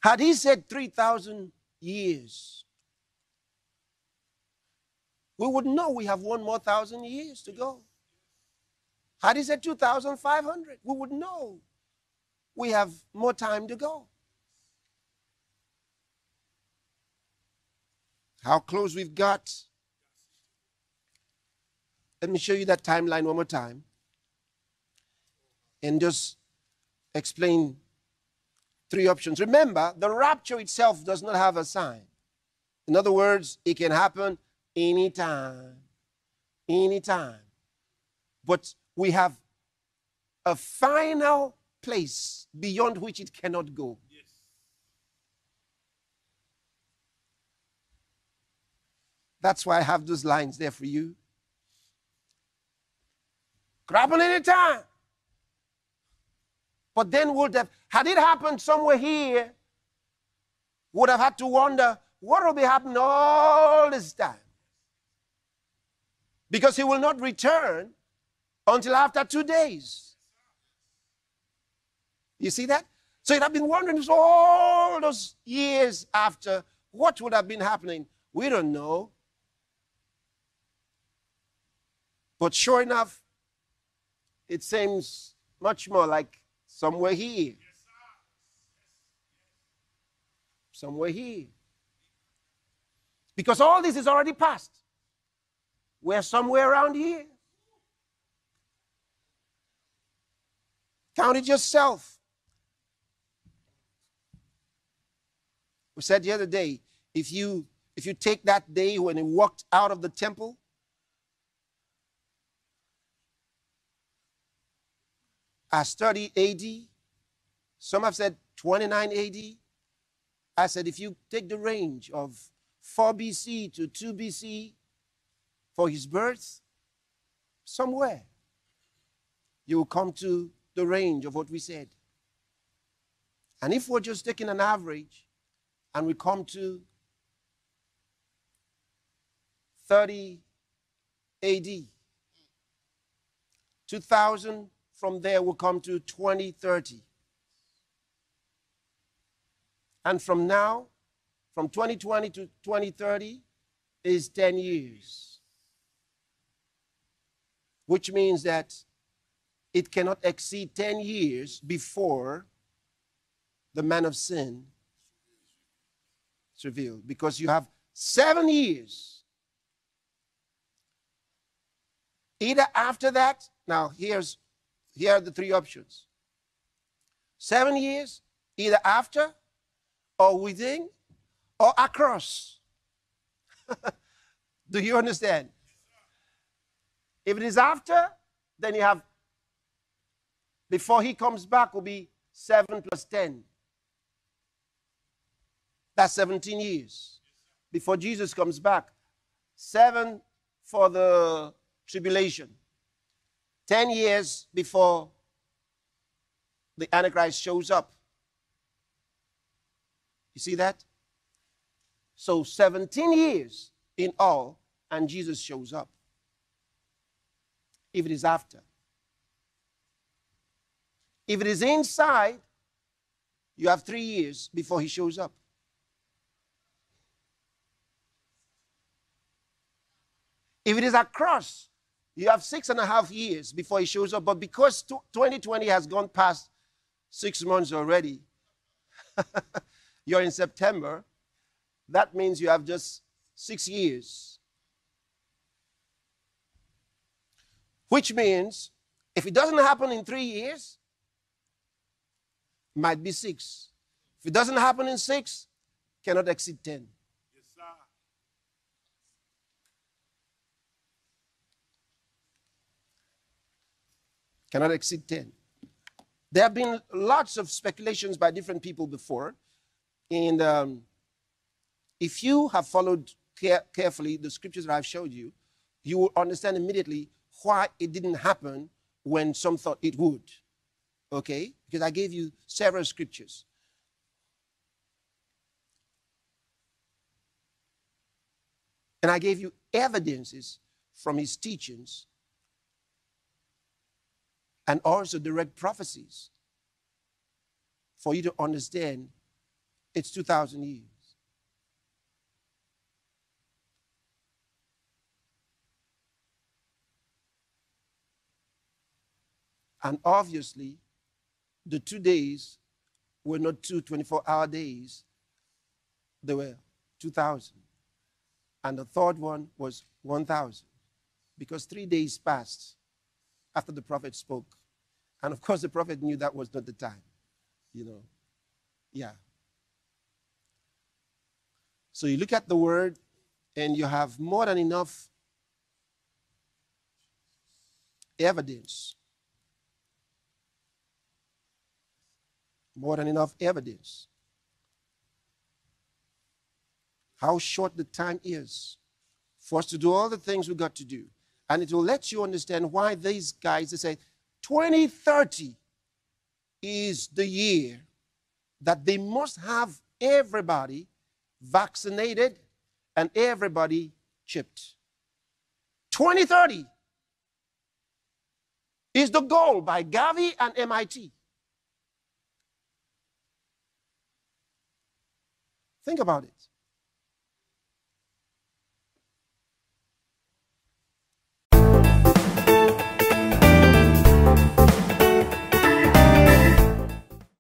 Had he said 3,000 years, we would know we have one more 1,000 years to go. Had he said 2,500, we would know we have more time to go. How close we've got. Let me show you that timeline one more time and just explain three options. Remember, the rapture itself does not have a sign. In other words, it can happen anytime. Anytime. But we have a final place beyond which it cannot go. Yes. That's why I have those lines there for you. Could happen anytime. But then would have, had it happened somewhere here, would have had to wonder, what will be happening all this time? Because he will not return until after 2 days. You see that? So you'd have been wondering all those years after, what would have been happening? We don't know. But sure enough, it seems much more like somewhere here. Somewhere here. Because all this is already past. We're somewhere around here. Count it yourself. We said the other day, if you take that day when he walked out of the temple, as 30 AD, some have said 29 AD. I said if you take the range of 4 BC to 2 BC for his birth, somewhere you will come to the range of what we said. And if we're just taking an average and we come to 30 AD, 2000 from there will come to 2030. And from now, from 2020 to 2030 is 10 years. Which means that it cannot exceed 10 years before the man of sin is revealed. Because you have 7 years. Either after that, now here are the three options. 7 years, either after, or within, or across. Do you understand? If it is after, then you have, before he comes back will be 7 plus 10. That's 17 years. Before Jesus comes back. 7 for the tribulation. 10 years before the Antichrist shows up. You see that? So 17 years in all, and Jesus shows up. If it is after. If it is inside, you have 3 years before he shows up. If it is across, you have 6.5 years before he shows up. But because 2020 has gone past 6 months already, you're in September, that means you have just 6 years. Which means, if it doesn't happen in 3 years, it might be 6. If it doesn't happen in 6, cannot exceed 10. Yes, sir. Cannot exceed 10. There have been lots of speculations by different people before. And if you have followed carefully the scriptures that I've showed you, you will understand immediately why it didn't happen when some thought it would. Okay? Because I gave you several scriptures. And I gave you evidences from his teachings and also direct prophecies for you to understand It's 2,000 years. And obviously, the 2 days were not 2 24-hour days. They were 2,000. And the third one was 1,000. Because 3 days passed after the prophet spoke. And of course, the prophet knew that was not the time. You know. Yeah. So you look at the word, and you have more than enough evidence. More than enough evidence. How short the time is for us to do all the things we got to do. And it will let you understand why these guys, they say 2030 is the year that they must have everybody vaccinated and everybody chipped. 2030 is the goal by Gavi and MIT. Think about it.